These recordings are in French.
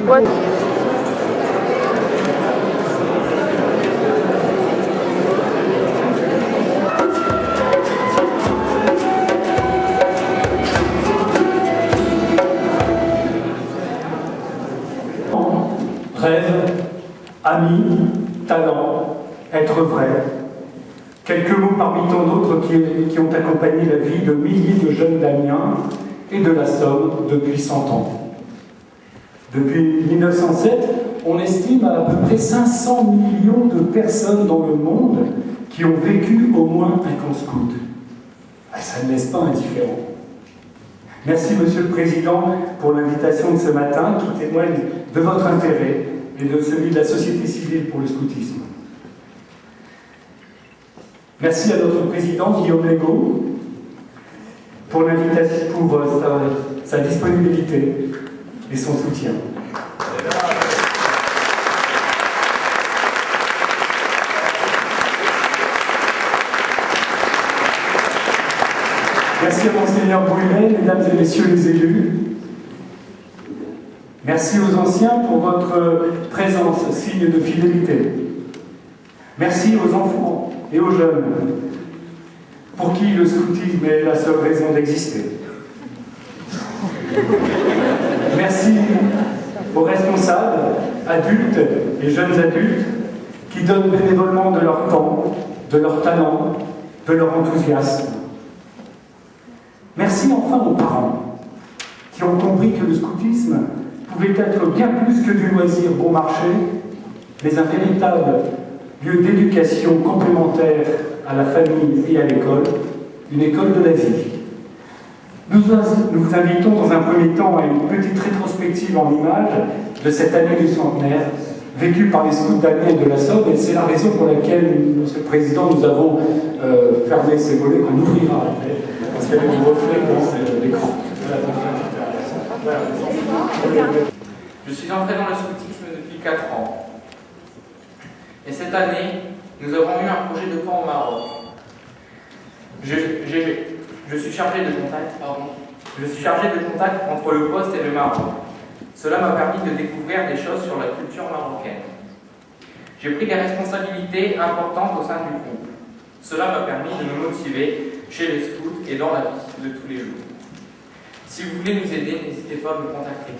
What? Rêve, amis, talent, être vrai. Quelques mots parmi tant d'autres qui ont accompagné la vie de milliers de jeunes d'Amiens et de la Somme depuis 100 ans. Depuis 1907, on estime à peu près 500 millions de personnes dans le monde qui ont vécu au moins un camp scout. Ça ne laisse pas indifférent. Merci, Monsieur le Président, pour l'invitation de ce matin qui témoigne de votre intérêt et de celui de la société civile pour le scoutisme. Merci à notre Président, Guillaume Legault, pour l'invitation, pour sa disponibilité et son soutien. Merci à Monseigneur Brûlet, mesdames et messieurs les élus. Merci aux anciens pour votre présence, signe de fidélité. Merci aux enfants et aux jeunes, pour qui le scoutisme est la seule raison d'exister. Merci aux responsables, adultes et jeunes adultes, qui donnent bénévolement de leur temps, de leur talent, de leur enthousiasme. Merci enfin aux parents, qui ont compris que le scoutisme pouvait être bien plus que du loisir bon marché, mais un véritable lieu d'éducation complémentaire à la famille et à l'école, une école de la vie. Nous vous invitons dans un premier temps à une petite rétrospective en images de cette année du centenaire vécue par les scouts d'Amiens et de la Somme, et c'est la raison pour laquelle, Monsieur le Président, nous avons fermé ces volets qu'on ouvrira après, parce qu'il y a du reflet dans l'écran. Je suis entré dans le scoutisme depuis 4 ans. Et cette année, nous avons eu un projet de camp au Maroc. Je suis chargé de contact entre le poste et le Maroc. Cela m'a permis de découvrir des choses sur la culture marocaine. J'ai pris des responsabilités importantes au sein du groupe. Cela m'a permis de me motiver chez les scouts et dans la vie de tous les jours. Si vous voulez nous aider, n'hésitez pas à me contacter.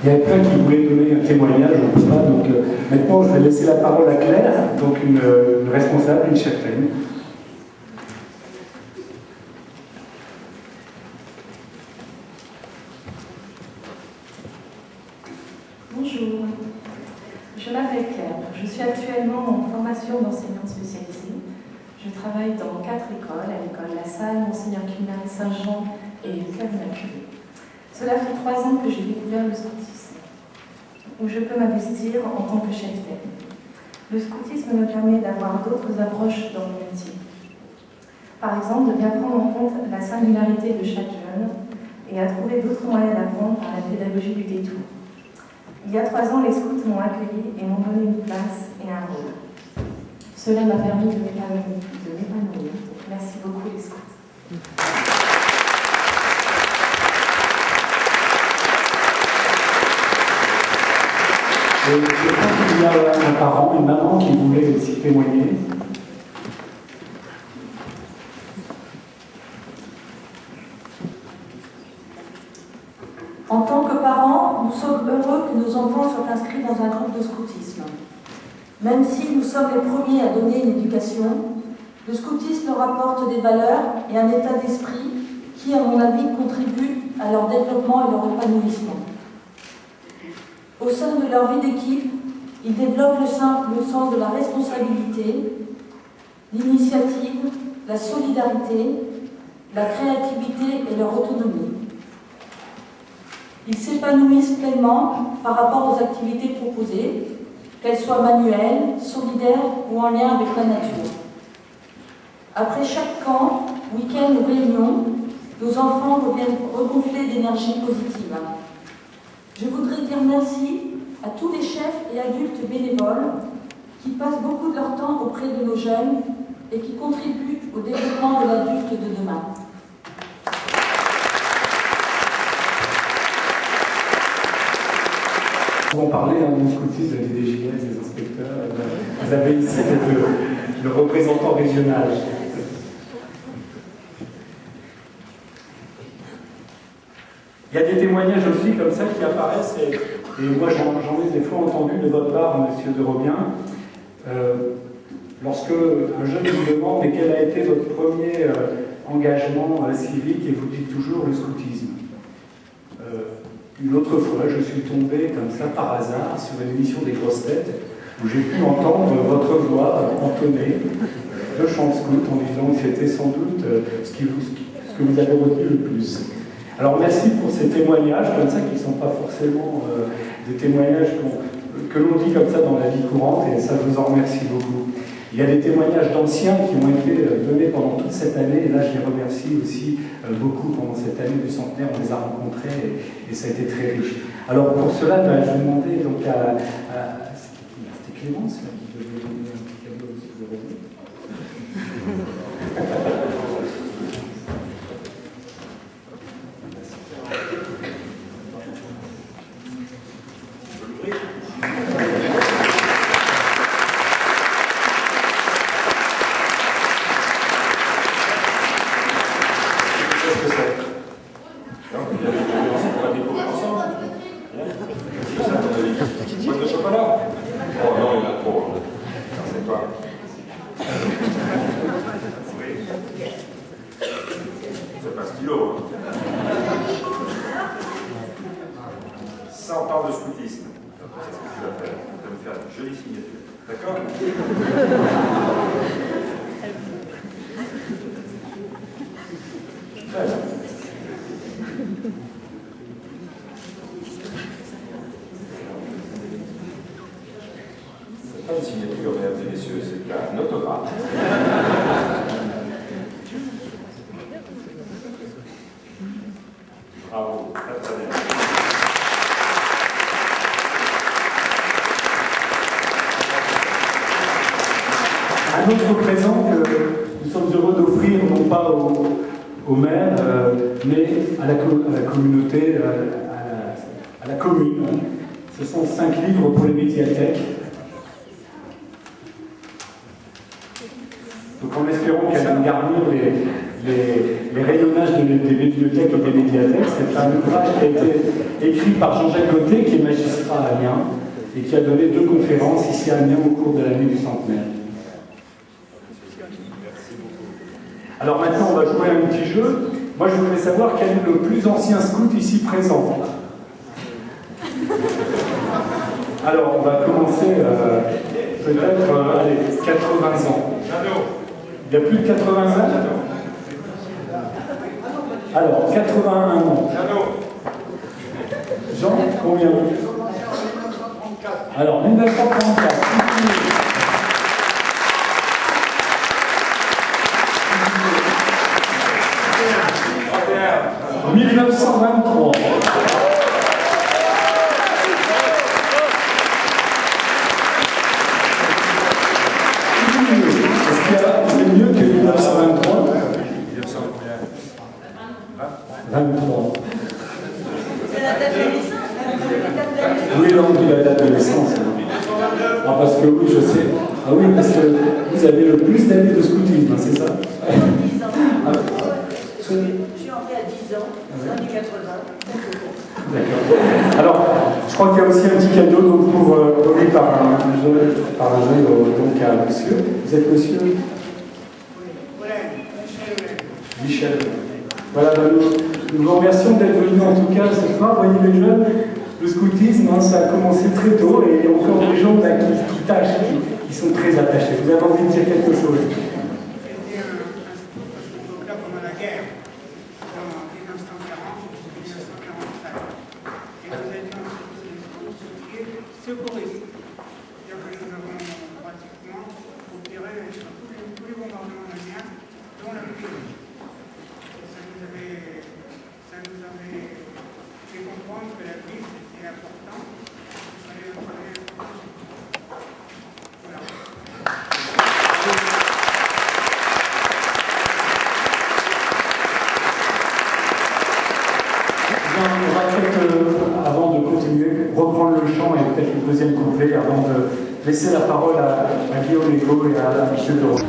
Il y a plein qui voulaient donner un témoignage, on ne peut pas, donc maintenant je vais laisser la parole à Claire, donc une responsable, une cheftaine. Bonjour, je m'appelle Claire, je suis actuellement en formation d'enseignante spécialisée. Je travaille dans 4 écoles, à l'école La Salle, Monseigneur Cunal, Saint-Jean et Clermont-Immaculée. Cela fait 3 ans que j'ai découvert le scoutisme, où je peux m'investir en tant que cheftaine. Le scoutisme me permet d'avoir d'autres approches dans mon métier. Par exemple, de bien prendre en compte la singularité de chaque jeune et à trouver d'autres moyens d'apprendre par la pédagogie du détour. Il y a 3 ans, les scouts m'ont accueilli et m'ont donné une place et un rôle. Cela m'a permis de m'épanouir. Merci beaucoup les scouts. Je crois qu'il y a un parent, une maman qui voulait aussi témoigner. En tant que parents, nous sommes heureux que nos enfants soient inscrits dans un groupe de scoutisme. Même si nous sommes les premiers à donner une éducation, le scoutisme leur apporte des valeurs et un état d'esprit qui, à mon avis, contribuent à leur développement et leur épanouissement. Au sein de leur vie d'équipe, ils développent le sens de la responsabilité, l'initiative, la solidarité, la créativité et leur autonomie. Ils s'épanouissent pleinement par rapport aux activités proposées, qu'elles soient manuelles, solidaires ou en lien avec la nature. Après chaque camp, week-end ou réunion, nos enfants reviennent regonflés d'énergie positive. Je voudrais dire merci à tous les chefs et adultes bénévoles qui passent beaucoup de leur temps auprès de nos jeunes et qui contribuent au développement de l'adulte de demain. On parlait du scoutisme, des DGS, des inspecteurs. Vous avez ici le représentant régional. Il y a des témoignages aussi comme ça qui apparaissent, et moi j'en ai des fois entendu de votre part, Monsieur de Robien, lorsque un jeune vous demande mais quel a été votre premier engagement civique, et vous dites toujours le scoutisme. Une autre fois, je suis tombé comme ça par hasard sur une émission des grosses têtes où j'ai pu entendre votre voix entonner de chants scouts en disant que c'était sans doute ce que vous avez retenu le plus. Alors merci pour ces témoignages comme ça qui ne sont pas forcément des témoignages que l'on dit comme ça dans la vie courante, et ça je vous en remercie beaucoup. Il y a des témoignages d'anciens qui ont été donnés pendant toute cette année, et là je les remercie aussi beaucoup pendant cette année du centenaire, on les a rencontrés et ça a été très riche. Alors pour cela, je vais demander donc à c'était Clémence là, qui devait donner un petit cadeau aussi de René. Ça, on parle de scoutisme. C'est ce que tu vas faire. Tu vas me faire une jolie signature. D'accord? C'est pas une signature, mesdames et messieurs, c'est un autographe. Bravo, très bien. Un autre présent que nous sommes heureux d'offrir, non pas au maire, mais à la communauté, à la commune. Ce sont 5 livres pour les médiathèques. Donc en espérant qu'elles vont garnir les rayonnages des bibliothèques et des médiathèques, c'est un ouvrage qui a été écrit par Jean-Jacques Gauthier, qui est magistrat à Amiens, et qui a donné 2 conférences ici à Amiens au cours de l'année du centenaire. Alors maintenant, on va jouer à un petit jeu. Moi, je voudrais savoir quel est le plus ancien scout ici présent. Alors, on va commencer peut-être, allez, 80 ans. Il y a plus de 80 ans? Alors, 81 ans. Jean, combien? Alors, 1934. 1923. Est-ce qu'il y a mieux que 1923? 23. C'est la date de naissance. Oui, non, on dit la date de naissance. Ah, parce que oui, je sais. Ah oui, parce que vous avez le plus d'années de scoutisme, c'est ça? 10 ans. Ah. Je suis entrée à 10 ans, dans les années 80. D'accord. Alors, je crois qu'il y a aussi un petit cadeau donc, pour donner par un jeune donc à monsieur. Vous êtes monsieur Michel. Voilà, nous vous remercions d'être venus en tout cas ce soir. Vous voyez les jeunes, le scoutisme, hein, ça a commencé très tôt et il y a encore des gens là, qui tâchent, qui sont très attachés. Vous avez envie de dire quelque chose? Secouriste. C'est-à-dire que nous avons pratiquement opéré sur tous les bombardements indiens, dont la Guyane. Ça nous avait fait comprendre que la vie était importante. Il fallait on va peut-être, avant de continuer, reprendre le chant et peut-être le deuxième couplet avant de laisser la parole à Guillaume Legault et à Michel Leroy.